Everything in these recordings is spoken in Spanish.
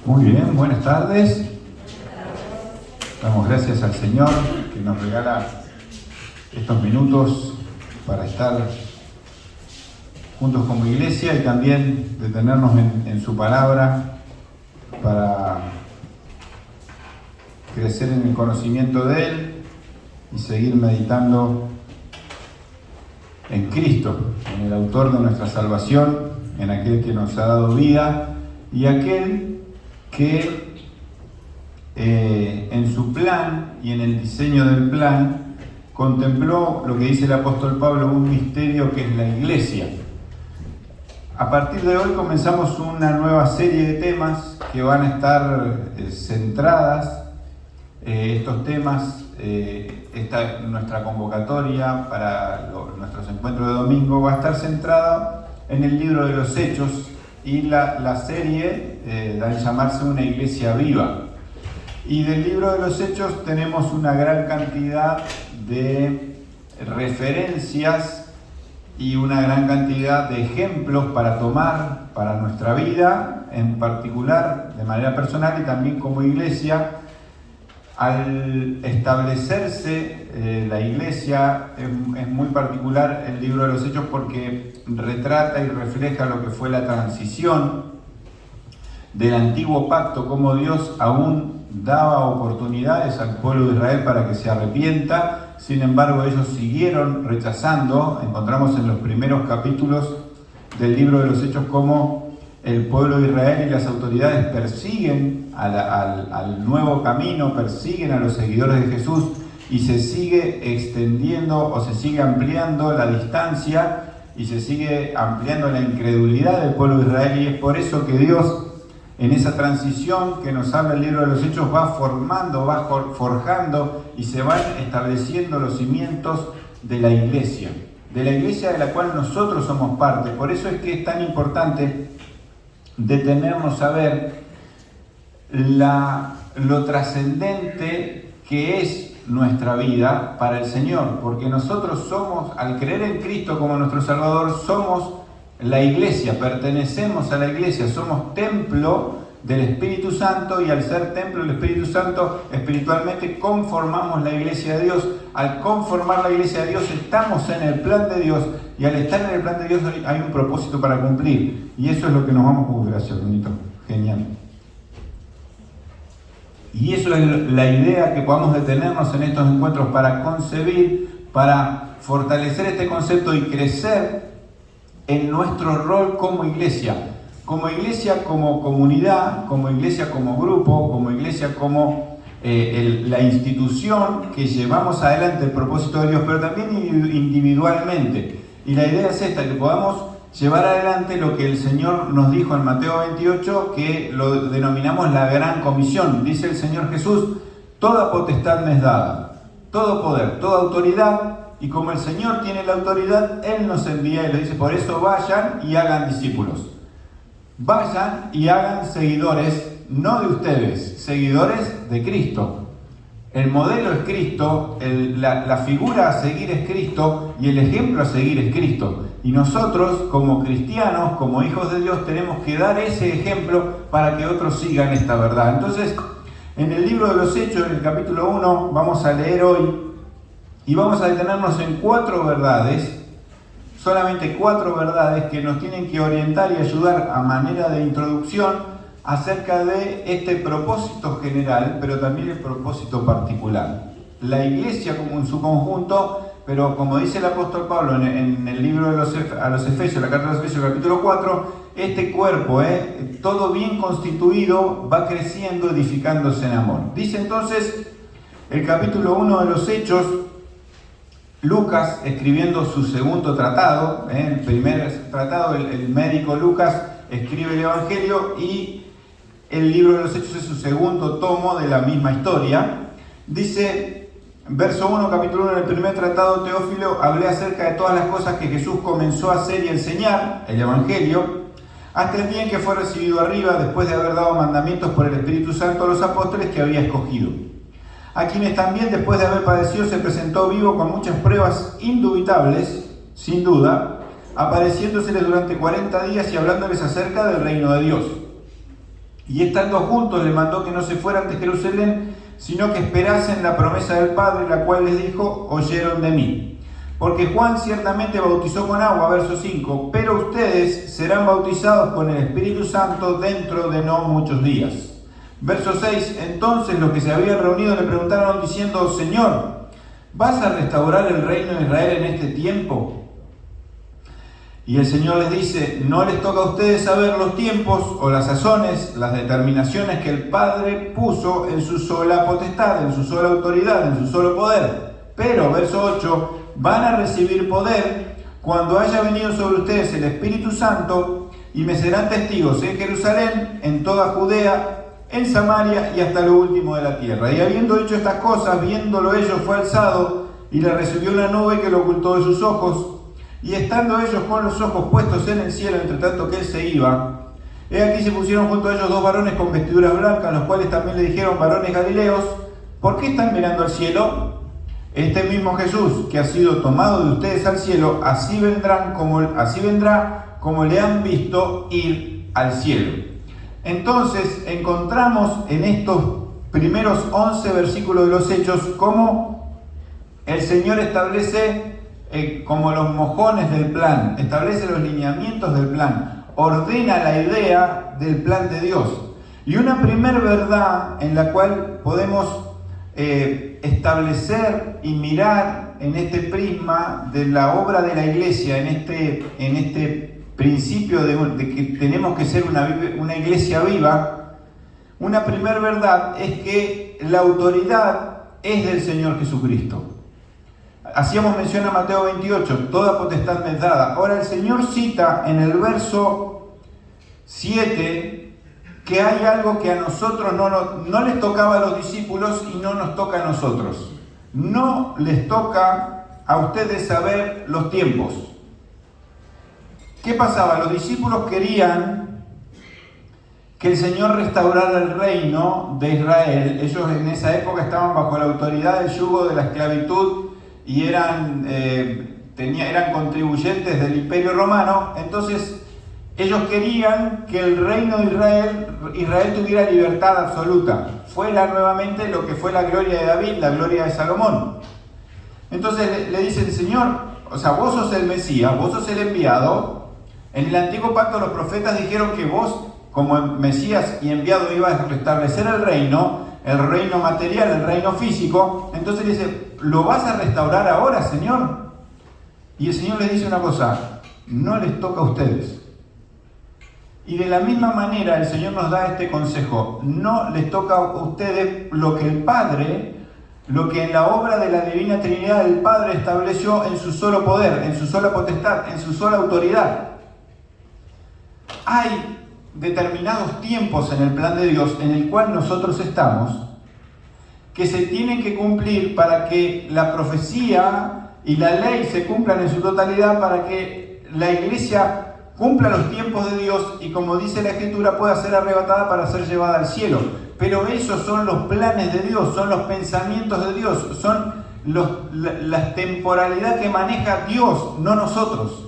Muy bien, buenas tardes. Damos gracias al Señor que nos regala estos minutos para estar juntos como iglesia y también detenernos en su palabra para crecer en el conocimiento de Él y seguir meditando en Cristo, en el autor de nuestra salvación, en aquel que nos ha dado vida y aquel que en su plan y en el diseño del plan contempló lo que dice el apóstol Pablo, un misterio que es la iglesia. A partir de hoy comenzamos una nueva serie de temas que van a estar centradas. Estos temas, nuestra convocatoria para nuestros encuentros de domingo va a estar centrada en el libro de los Hechos y la serie da en llamarse Una Iglesia Viva. Y del libro de los Hechos tenemos una gran cantidad de referencias y una gran cantidad de ejemplos para tomar para nuestra vida, en particular de manera personal y también como iglesia. Al establecerse la iglesia es muy particular el libro de los Hechos porque retrata y refleja lo que fue la transición del antiguo pacto, cómo Dios aún daba oportunidades al pueblo de Israel para que se arrepienta. Sin embargo, ellos siguieron rechazando. Encontramos en los primeros capítulos del libro de los Hechos cómo el pueblo de Israel y las autoridades persiguen al nuevo camino, persiguen a los seguidores de Jesús y se sigue extendiendo o se sigue ampliando la distancia y se sigue ampliando la incredulidad del pueblo de Israel, y es por eso que Dios en esa transición que nos habla el libro de los Hechos va formando, va forjando y se van estableciendo los cimientos de la iglesia de la cual nosotros somos parte. Por eso es que es tan importante detenernos a ver lo trascendente que es nuestra vida para el Señor, porque nosotros somos, al creer en Cristo como nuestro Salvador, somos la iglesia, pertenecemos a la iglesia, somos templo del Espíritu Santo, y al ser templo del Espíritu Santo, espiritualmente conformamos la iglesia de Dios. Al conformar la iglesia de Dios, estamos en el plan de Dios, y al estar en el plan de Dios hay un propósito para cumplir, y eso es lo que nos vamos a gracias, bonito, genial. Y eso es la idea, que podamos detenernos en estos encuentros para concebir, para fortalecer este concepto y crecer en nuestro rol como iglesia, como comunidad, como iglesia como grupo, como iglesia como la institución que llevamos adelante el propósito de Dios, pero también individualmente. Y la idea es esta, que podamos llevar adelante lo que el Señor nos dijo en Mateo 28, que lo denominamos la Gran Comisión. Dice el Señor Jesús: toda potestad me es dada, todo poder, toda autoridad. Y como el Señor tiene la autoridad, Él nos envía y le dice: por eso vayan y hagan discípulos. Vayan y hagan seguidores, no de ustedes, seguidores de Cristo. El modelo es Cristo, la figura a seguir es Cristo y el ejemplo a seguir es Cristo. Y nosotros, como cristianos, como hijos de Dios, tenemos que dar ese ejemplo para que otros sigan esta verdad. Entonces, en el libro de los Hechos, en el capítulo 1, vamos a leer hoy y vamos a detenernos en 4 verdades, solamente 4 verdades que nos tienen que orientar y ayudar a manera de introducción acerca de este propósito general, pero también el propósito particular. La iglesia como en su conjunto, pero como dice el apóstol Pablo en el libro a los Efesios, la carta de los Efesios, capítulo 4, este cuerpo, todo bien constituido, va creciendo, edificándose en amor. Dice entonces el capítulo 1 de los Hechos, Lucas, escribiendo su segundo tratado, el primer tratado, el médico Lucas escribe el Evangelio, y el libro de los Hechos es su segundo tomo de la misma historia. Dice, verso 1, capítulo 1, en el primer tratado, Teófilo, hablé acerca de todas las cosas que Jesús comenzó a hacer y enseñar, el Evangelio, hasta el día en que fue recibido arriba, después de haber dado mandamientos por el Espíritu Santo a los apóstoles que había escogido, a quienes también, después de haber padecido, se presentó vivo con muchas pruebas indubitables, sin duda, apareciéndoseles durante 40 días y hablándoles acerca del reino de Dios. Y estando juntos le mandó que no se fueran de Jerusalén, sino que esperasen la promesa del Padre, la cual les dijo: oyeron de mí. Porque Juan ciertamente bautizó con agua, verso 5, pero ustedes serán bautizados con el Espíritu Santo dentro de no muchos días. Verso 6, entonces los que se habían reunido le preguntaron diciendo: Señor, ¿vas a restaurar el reino de Israel en este tiempo? Y el Señor les dice: no les toca a ustedes saber los tiempos o las sazones, las determinaciones que el Padre puso en su sola potestad, en su sola autoridad, en su solo poder. Pero, verso 8, van a recibir poder cuando haya venido sobre ustedes el Espíritu Santo, y me serán testigos en Jerusalén, en toda Judea, en Samaria y hasta lo último de la tierra. Y habiendo dicho estas cosas, viéndolo ellos, fue alzado y le recibió una nube que lo ocultó de sus ojos. Y estando ellos con los ojos puestos en el cielo, entre tanto que él se iba, he aquí se pusieron junto a ellos dos varones con vestiduras blancas, los cuales también le dijeron: varones galileos, ¿por qué están mirando al cielo? Este mismo Jesús que ha sido tomado de ustedes al cielo, así vendrá como le han visto ir al cielo. Entonces encontramos en estos primeros 11 versículos de los Hechos cómo el Señor establece como los mojones del plan, establece los lineamientos del plan, ordena la idea del plan de Dios. Y una primer verdad en la cual podemos establecer y mirar en este prisma de la obra de la iglesia, en este principio de que tenemos que ser una iglesia viva, una primer verdad es que la autoridad es del Señor Jesucristo. Hacíamos mención a Mateo 28, toda potestad me es dada. Ahora el Señor cita en el verso 7 que hay algo que a nosotros no les tocaba a los discípulos y no nos toca a nosotros. No les toca a ustedes saber los tiempos. ¿Qué pasaba? Los discípulos querían que el Señor restaurara el reino de Israel. Ellos en esa época estaban bajo la autoridad del yugo de la esclavitud y eran contribuyentes del Imperio Romano. Entonces ellos querían que el reino de Israel tuviera libertad absoluta, fuera nuevamente lo que fue la gloria de David, la gloria de Salomón. Entonces le dicen: Señor, o sea, vos sos el Mesías, vos sos el enviado. En el antiguo pacto los profetas dijeron que vos, como Mesías y enviado, ibas a restablecer el reino material, el reino físico. Entonces le dice: ¿lo vas a restaurar ahora, Señor? Y el Señor les dice una cosa: no les toca a ustedes. Y de la misma manera el Señor nos da este consejo: no les toca a ustedes lo que el Padre, lo que en la obra de la Divina Trinidad el Padre estableció en su solo poder, en su sola potestad, en su sola autoridad. Hay determinados tiempos en el plan de Dios en el cual nosotros estamos que se tienen que cumplir para que la profecía y la ley se cumplan en su totalidad, para que la iglesia cumpla los tiempos de Dios y, como dice la Escritura, pueda ser arrebatada para ser llevada al cielo. Pero esos son los planes de Dios, son los pensamientos de Dios, son la temporalidad que maneja Dios, no nosotros.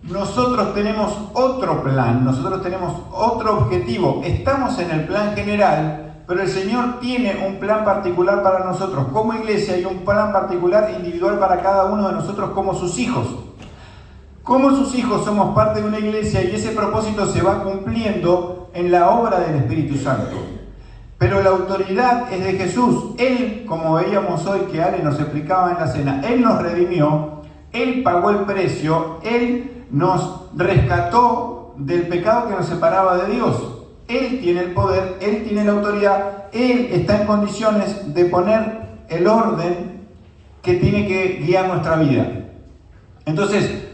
Nosotros tenemos otro plan, nosotros tenemos otro objetivo. Estamos en el plan general, pero el Señor tiene un plan particular para nosotros como iglesia y un plan particular individual para cada uno de nosotros como sus hijos. Como sus hijos somos parte de una iglesia y ese propósito se va cumpliendo en la obra del Espíritu Santo. Pero la autoridad es de Jesús. Él, como veíamos hoy que Ale nos explicaba en la cena, Él nos redimió, Él pagó el precio, Él nos rescató del pecado que nos separaba de Dios. Él tiene el poder, Él tiene la autoridad, Él está en condiciones de poner el orden que tiene que guiar nuestra vida. Entonces,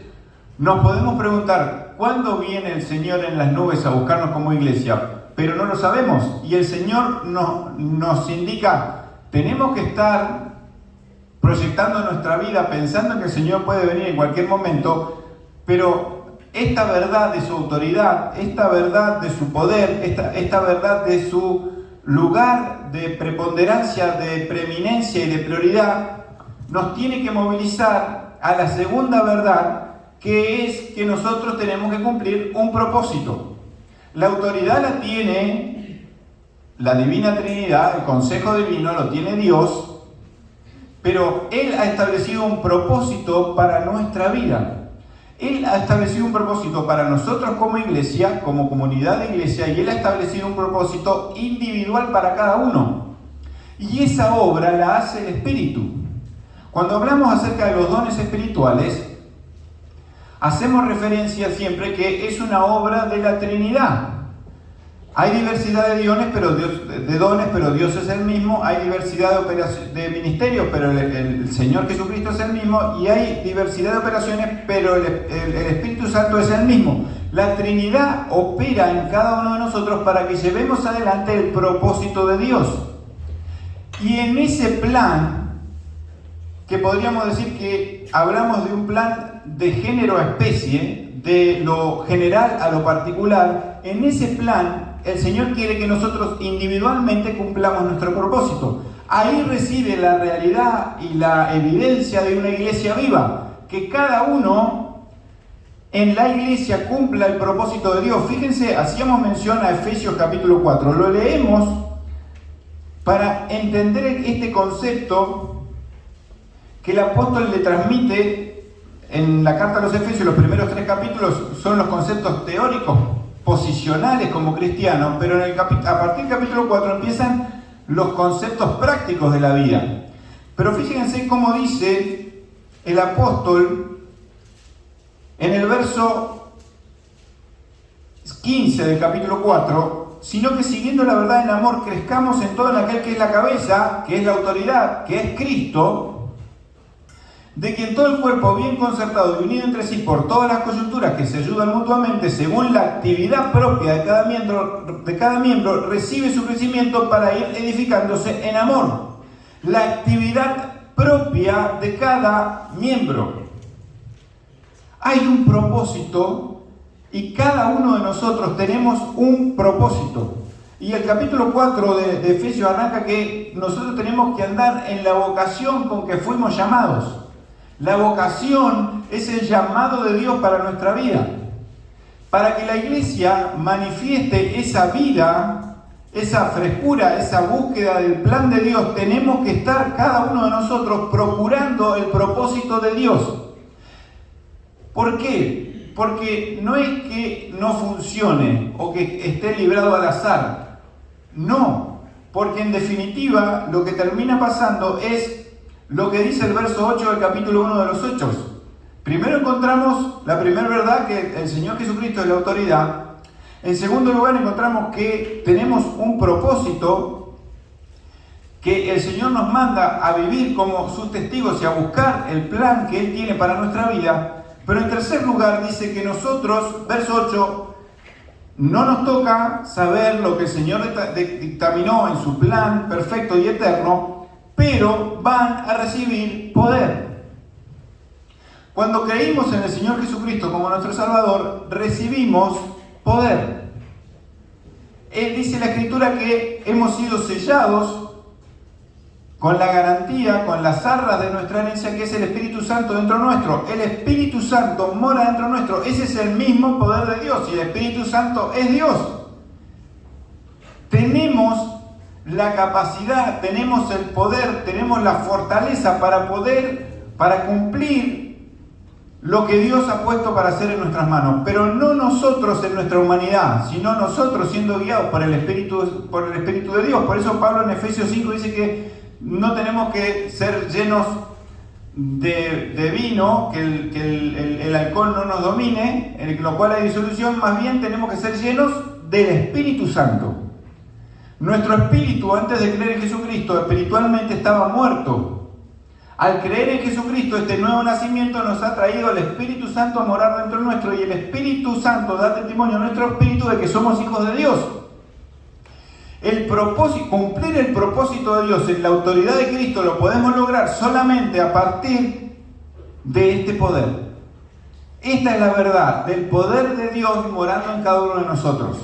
nos podemos preguntar: ¿cuándo viene el Señor en las nubes a buscarnos como iglesia? Pero no lo sabemos. Y el Señor nos indica: tenemos que estar proyectando nuestra vida pensando en que el Señor puede venir en cualquier momento. Pero esta verdad de su autoridad, esta verdad de su poder, esta verdad de su lugar de preponderancia, de preeminencia y de prioridad, nos tiene que movilizar a la segunda verdad, que es que nosotros tenemos que cumplir un propósito. La autoridad la tiene la Divina Trinidad, el consejo divino lo tiene Dios, pero Él ha establecido un propósito para nuestra vida. Él ha establecido un propósito para nosotros como iglesia, como comunidad de iglesia, y Él ha establecido un propósito individual para cada uno. Y esa obra la hace el Espíritu. Cuando hablamos acerca de los dones espirituales, hacemos referencia siempre que es una obra de la Trinidad. Hay diversidad de dones, pero Dios es el mismo. Hay diversidad de ministerios, pero el Señor Jesucristo es el mismo. Y hay diversidad de operaciones, pero el Espíritu Santo es el mismo. La Trinidad opera en cada uno de nosotros para que llevemos adelante el propósito de Dios. Y en ese plan, que podríamos decir que hablamos de un plan de género a especie, de lo general a lo particular, en ese plan el Señor quiere que nosotros individualmente cumplamos nuestro propósito. Ahí reside la realidad y la evidencia de una iglesia viva, que cada uno en la iglesia cumpla el propósito de Dios. Fíjense, hacíamos mención a Efesios capítulo 4, lo leemos para entender este concepto que el apóstol le transmite en la carta a los Efesios. Los primeros 3 capítulos son los conceptos teóricos posicionales como cristianos, pero a partir del capítulo 4 empiezan los conceptos prácticos de la vida. Pero fíjense cómo dice el apóstol en el verso 15 del capítulo 4, sino que siguiendo la verdad en amor crezcamos en todo en aquel que es la cabeza, que es la autoridad, que es Cristo, de quien todo el cuerpo bien concertado y unido entre sí por todas las coyunturas que se ayudan mutuamente según la actividad propia de cada miembro, recibe su crecimiento para ir edificándose en amor. La actividad propia de cada miembro. Hay un propósito y cada uno de nosotros tenemos un propósito. Y el capítulo 4 de Efesios arranca que nosotros tenemos que andar en la vocación con que fuimos llamados. La vocación es el llamado de Dios para nuestra vida. Para que la iglesia manifieste esa vida, esa frescura, esa búsqueda del plan de Dios, tenemos que estar cada uno de nosotros procurando el propósito de Dios. ¿Por qué? Porque no es que no funcione o que esté librado al azar. No, porque en definitiva lo que termina pasando es lo que dice el verso 8 del capítulo 1 de los Hechos. Primero encontramos la primera verdad, que el Señor Jesucristo es la autoridad. En segundo lugar encontramos que tenemos un propósito, que el Señor nos manda a vivir como sus testigos y a buscar el plan que Él tiene para nuestra vida. Pero en tercer lugar dice que nosotros, verso 8, no nos toca saber lo que el Señor dictaminó en su plan perfecto y eterno, pero van a recibir poder. Cuando creímos en el Señor Jesucristo como nuestro Salvador, recibimos poder. Él dice en la Escritura que hemos sido sellados con la garantía, con las arras de nuestra herencia, que es el Espíritu Santo dentro nuestro. El Espíritu Santo mora dentro nuestro. Ese es el mismo poder de Dios, y el Espíritu Santo es Dios. Tenemos la capacidad, tenemos el poder, tenemos la fortaleza para cumplir lo que Dios ha puesto para hacer en nuestras manos, pero no nosotros en nuestra humanidad, sino nosotros siendo guiados por el Espíritu de Dios. Por eso Pablo en Efesios 5 dice que no tenemos que ser llenos de vino, que el alcohol no nos domine, en lo cual hay disolución, más bien tenemos que ser llenos del Espíritu Santo. Nuestro espíritu, antes de creer en Jesucristo, espiritualmente estaba muerto. Al creer en Jesucristo, este nuevo nacimiento nos ha traído al Espíritu Santo a morar dentro nuestro, y el Espíritu Santo da testimonio a nuestro espíritu de que somos hijos de Dios. Cumplir el propósito de Dios en la autoridad de Cristo lo podemos lograr solamente a partir de este poder. Esta es la verdad del poder de Dios morando en cada uno de nosotros.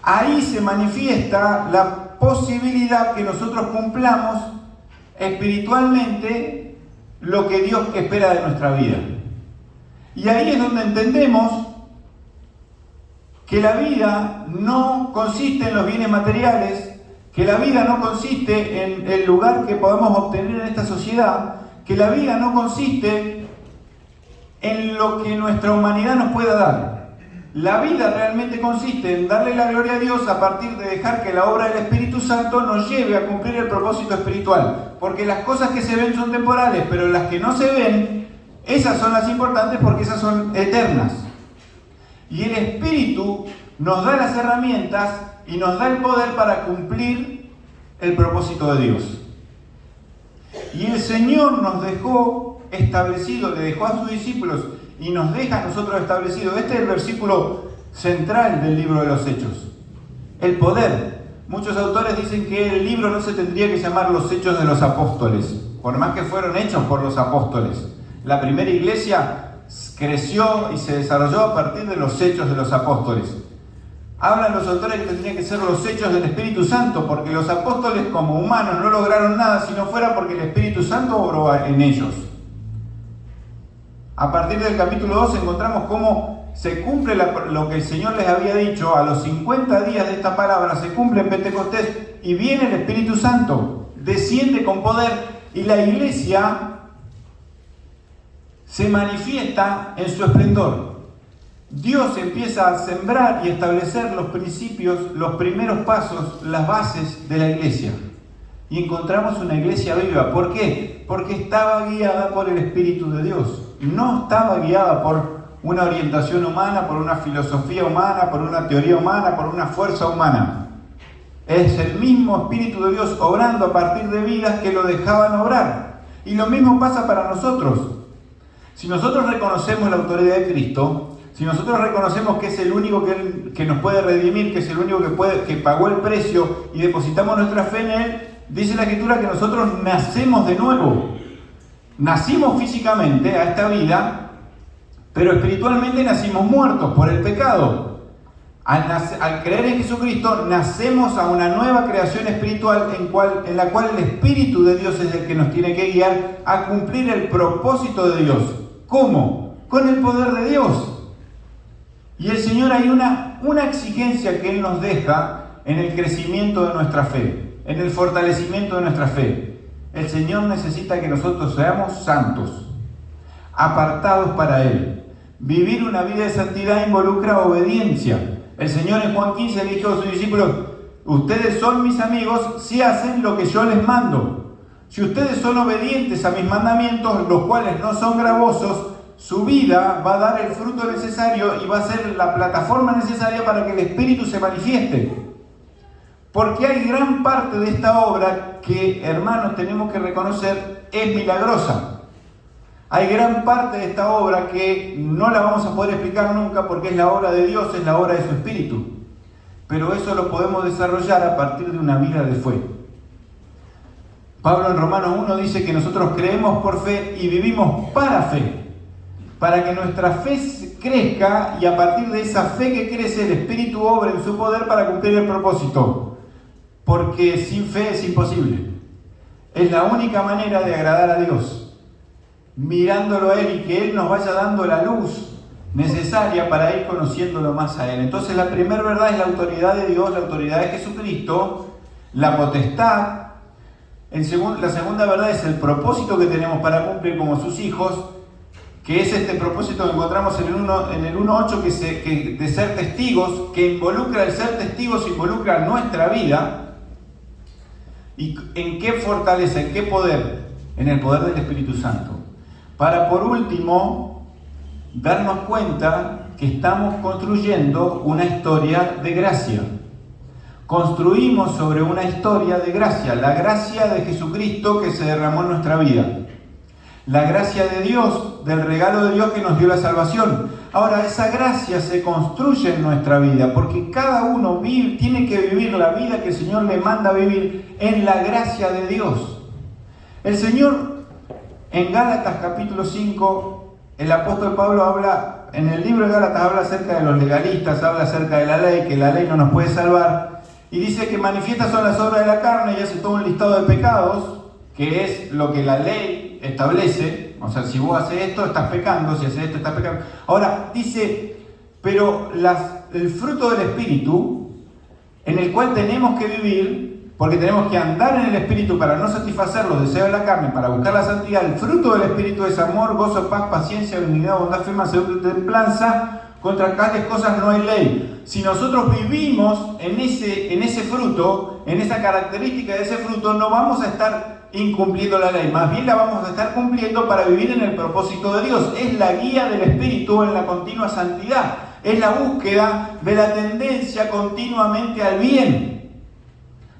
Ahí se manifiesta la posibilidad que nosotros cumplamos espiritualmente lo que Dios espera de nuestra vida. Y ahí es donde entendemos que la vida no consiste en los bienes materiales, que la vida no consiste en el lugar que podemos obtener en esta sociedad, que la vida no consiste en lo que nuestra humanidad nos pueda dar. La vida realmente consiste en darle la gloria a Dios a partir de dejar que la obra del Espíritu Santo nos lleve a cumplir el propósito espiritual. Porque las cosas que se ven son temporales, pero las que no se ven, esas son las importantes porque esas son eternas. Y el Espíritu nos da las herramientas y nos da el poder para cumplir el propósito de Dios. Y el Señor nos dejó establecido, le dejó a sus discípulos y nos deja a nosotros establecido. Este es el versículo central del libro de los Hechos. El poder. Muchos autores dicen que el libro no se tendría que llamar los Hechos de los Apóstoles, por más que fueron hechos por los apóstoles. La primera iglesia creció y se desarrolló a partir de los Hechos de los Apóstoles. Hablan los autores que tendrían que ser los hechos del Espíritu Santo, porque los apóstoles como humanos no lograron nada si no fuera porque el Espíritu Santo obró en ellos. A partir del capítulo 2 encontramos cómo se cumple lo que el Señor les había dicho. A los 50 días de esta palabra se cumple en Pentecostés y viene el Espíritu Santo, desciende con poder y la iglesia se manifiesta en su esplendor. Dios empieza a sembrar y establecer los principios, los primeros pasos, las bases de la iglesia. Y encontramos una iglesia viva. ¿Por qué? Porque estaba guiada por el Espíritu de Dios. No estaba guiada por una orientación humana, por una filosofía humana, por una teoría humana, por una fuerza humana. Es el mismo Espíritu de Dios obrando a partir de vidas que lo dejaban obrar. Y lo mismo pasa para nosotros. Si nosotros reconocemos la autoridad de Cristo, si nosotros reconocemos que es el único que nos puede redimir, que es el único que pagó el precio y depositamos nuestra fe en Él, dice la Escritura que nosotros nacemos de nuevo. Nacimos físicamente a esta vida, pero espiritualmente nacimos muertos por el pecado. Al creer en Jesucristo, nacemos a una nueva creación espiritual en la cual el Espíritu de Dios es el que nos tiene que guiar a cumplir el propósito de Dios. ¿Cómo? Con el poder de Dios. Y el Señor, hay una exigencia que Él nos deja en el crecimiento de nuestra fe, en el fortalecimiento de nuestra fe. El Señor necesita que nosotros seamos santos, apartados para Él. Vivir una vida de santidad involucra obediencia. El Señor en Juan 15 le dijo a sus discípulos: ustedes son mis amigos si hacen lo que yo les mando. Si ustedes son obedientes a mis mandamientos, los cuales no son gravosos, su vida va a dar el fruto necesario y va a ser la plataforma necesaria para que el Espíritu se manifieste. Porque hay gran parte de esta obra que, hermanos, tenemos que reconocer es milagrosa. Hay gran parte de esta obra que no la vamos a poder explicar nunca porque es la obra de Dios, es la obra de su Espíritu. Pero eso lo podemos desarrollar a partir de una vida de fe. Pablo en Romanos 1 dice que nosotros creemos por fe y vivimos para fe. Para que nuestra fe crezca y a partir de esa fe que crece el Espíritu obra en su poder para cumplir el propósito. Porque sin fe es imposible. Es la única manera de agradar a Dios. Mirándolo a Él y que Él nos vaya dando la luz necesaria para ir conociéndolo más a Él. Entonces la primera verdad es la autoridad de Dios, la autoridad de Jesucristo, la potestad. La segunda verdad es el propósito que tenemos para cumplir como sus hijos, que es este propósito que encontramos en el 1.8, que de ser testigos, que involucra el ser testigos, involucra nuestra vida. ¿Y en qué fortaleza, en qué poder? En el poder del Espíritu Santo. Para, por último, darnos cuenta que estamos construyendo una historia de gracia. Construimos sobre una historia de gracia, la gracia de Jesucristo que se derramó en nuestra vida. La gracia de Dios, del regalo de Dios que nos dio la salvación. Ahora, esa gracia se construye en nuestra vida, porque cada uno tiene que vivir la vida que el Señor le manda vivir en la gracia de Dios. El Señor, en Gálatas capítulo 5, el apóstol Pablo habla, en el libro de Gálatas habla acerca de los legalistas, habla acerca de la ley, que la ley no nos puede salvar, y dice que manifiestas son las obras de la carne, y hace todo un listado de pecados, que es lo que la ley establece. O sea, si vos haces esto, estás pecando, si haces esto, estás pecando. Ahora, dice, pero el fruto del Espíritu, en el cual tenemos que vivir, porque tenemos que andar en el Espíritu para no satisfacer los deseos de la carne, para buscar la santidad. El fruto del Espíritu es amor, gozo, paz, paciencia, benignidad, bondad, fe, mansedumbre, templanza. Contra tales cosas no hay ley. Si nosotros vivimos en ese fruto, en esa característica de ese fruto, no vamos a estar incumpliendo la ley, más bien la vamos a estar cumpliendo para vivir en el propósito de Dios. Es la guía del Espíritu en la continua santidad, es la búsqueda de la tendencia continuamente al bien.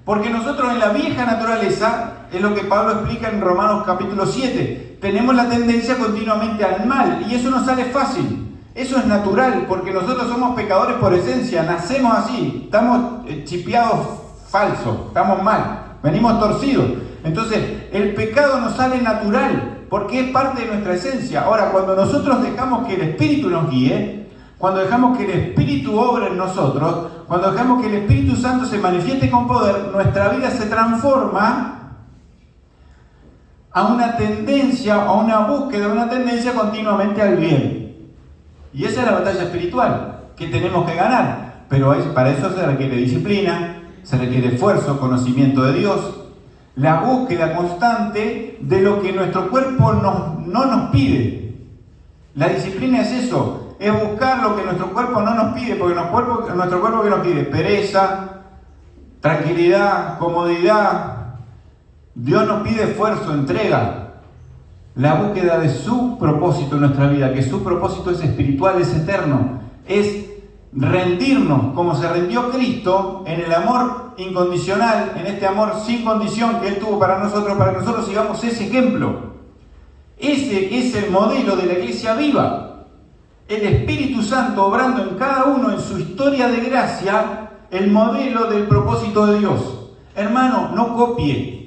Porque nosotros en la vieja naturaleza, es lo que Pablo explica en Romanos capítulo 7, tenemos la tendencia continuamente al mal, y eso no sale fácil. Eso es natural, porque nosotros somos pecadores por esencia, nacemos así, estamos chipeados falsos, estamos mal, venimos torcidos. Entonces, el pecado nos sale natural, porque es parte de nuestra esencia. Ahora, cuando nosotros dejamos que el Espíritu nos guíe, cuando dejamos que el Espíritu obre en nosotros, cuando dejamos que el Espíritu Santo se manifieste con poder, nuestra vida se transforma a una tendencia, a una búsqueda, a una tendencia continuamente al bien. Y esa es la batalla espiritual que tenemos que ganar. Pero para eso se requiere disciplina, se requiere esfuerzo, conocimiento de Dios, la búsqueda constante de lo que nuestro cuerpo no nos pide. La disciplina es eso, es buscar lo que nuestro cuerpo no nos pide, porque nuestro cuerpo que nos pide pereza, tranquilidad, comodidad. Dios nos pide esfuerzo, entrega. La búsqueda de su propósito en nuestra vida, que su propósito es espiritual, es eterno, es rendirnos como se rindió Cristo en el amor incondicional, en este amor sin condición que Él tuvo para que nosotros sigamos ese ejemplo. Ese es el modelo de la iglesia viva. El Espíritu Santo obrando en cada uno en su historia de gracia, el modelo del propósito de Dios. Hermano, no copie.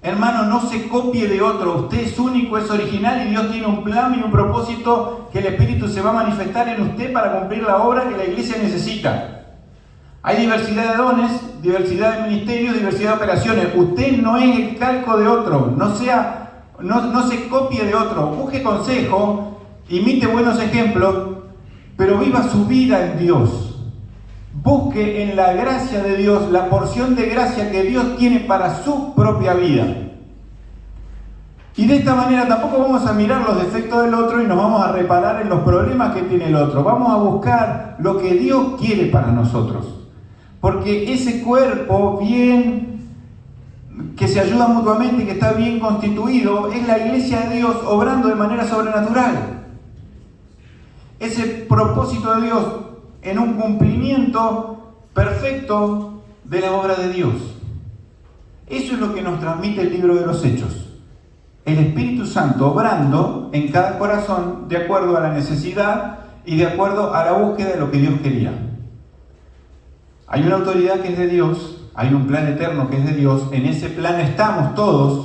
Hermano, no se copie de otro. Usted es único, es original y Dios tiene un plan y un propósito que el Espíritu se va a manifestar en usted para cumplir la obra que la iglesia necesita. Hay diversidad de dones, diversidad de ministerios, diversidad de operaciones. Usted no es el calco de otro. No se copie de otro. Busque consejo, imite buenos ejemplos, pero viva su vida en Dios. Busque en la gracia de Dios la porción de gracia que Dios tiene para su propia vida. Y de esta manera tampoco vamos a mirar los defectos del otro y nos vamos a reparar en los problemas que tiene el otro. Vamos a buscar lo que Dios quiere para nosotros. Porque ese cuerpo bien, que se ayuda mutuamente y que está bien constituido, es la iglesia de Dios obrando de manera sobrenatural. Ese propósito de Dios en un cumplimiento perfecto de la obra de Dios. Eso es lo que nos transmite el libro de los Hechos. El Espíritu Santo obrando en cada corazón de acuerdo a la necesidad y de acuerdo a la búsqueda de lo que Dios quería. Hay una autoridad que es de Dios, hay un plan eterno que es de Dios, en ese plan estamos todos,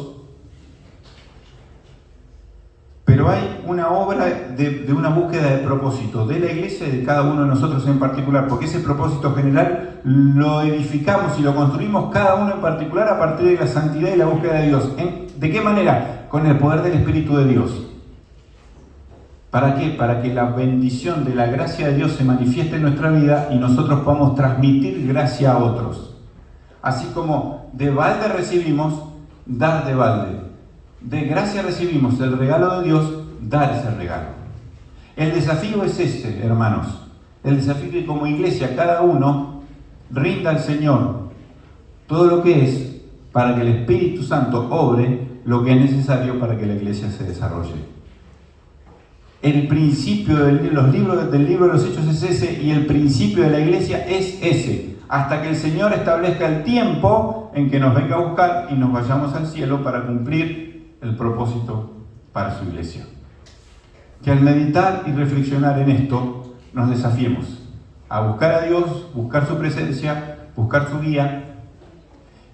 pero hay una obra de una búsqueda de propósito de la iglesia y de cada uno de nosotros en particular, porque ese propósito general lo edificamos y lo construimos cada uno en particular a partir de la santidad y la búsqueda de Dios. ¿De qué manera? Con el poder del Espíritu de Dios. ¿Para qué? Para que la bendición de la gracia de Dios se manifieste en nuestra vida y nosotros podamos transmitir gracia a otros. Así como de balde recibimos, dar de balde. De gracia recibimos el regalo de Dios, dar ese regalo. El desafío es ese, hermanos. El desafío es que como iglesia cada uno rinda al Señor todo lo que es para que el Espíritu Santo obre lo que es necesario para que la iglesia se desarrolle. El principio del libro de los Hechos es ese y el principio de la iglesia es ese. Hasta que el Señor establezca el tiempo en que nos venga a buscar y nos vayamos al cielo para cumplir el propósito para su iglesia. Que al meditar y reflexionar en esto nos desafiemos a buscar a Dios, buscar su presencia, buscar su guía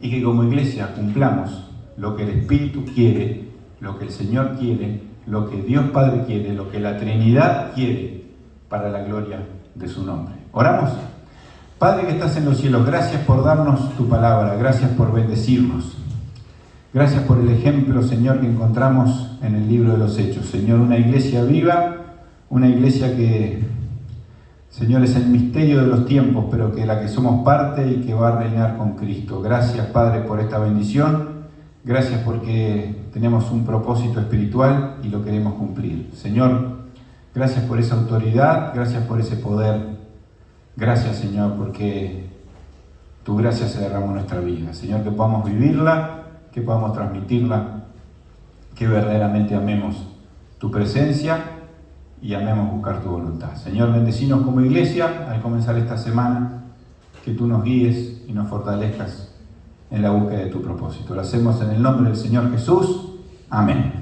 y que como iglesia cumplamos lo que el Espíritu quiere, lo que el Señor quiere, lo que Dios Padre quiere, lo que la Trinidad quiere para la gloria de su nombre. Oramos. Padre que estás en los cielos, gracias por darnos tu palabra, gracias por bendecirnos. Gracias por el ejemplo, Señor, que encontramos en el libro de los Hechos. Señor, una iglesia viva, una iglesia que Señor, es el misterio de los tiempos, pero que la que somos parte y que va a reinar con Cristo. Gracias, Padre, por esta bendición. Gracias porque tenemos un propósito espiritual y lo queremos cumplir. Señor, gracias por esa autoridad, gracias por ese poder. Gracias, Señor, porque tu gracia se derramó en nuestra vida. Señor, que podamos vivirla, que podamos transmitirla, que verdaderamente amemos tu presencia y amemos buscar tu voluntad. Señor, bendecinos como iglesia al comenzar esta semana, que tú nos guíes y nos fortalezcas en la búsqueda de tu propósito. Lo hacemos en el nombre del Señor Jesús. Amén.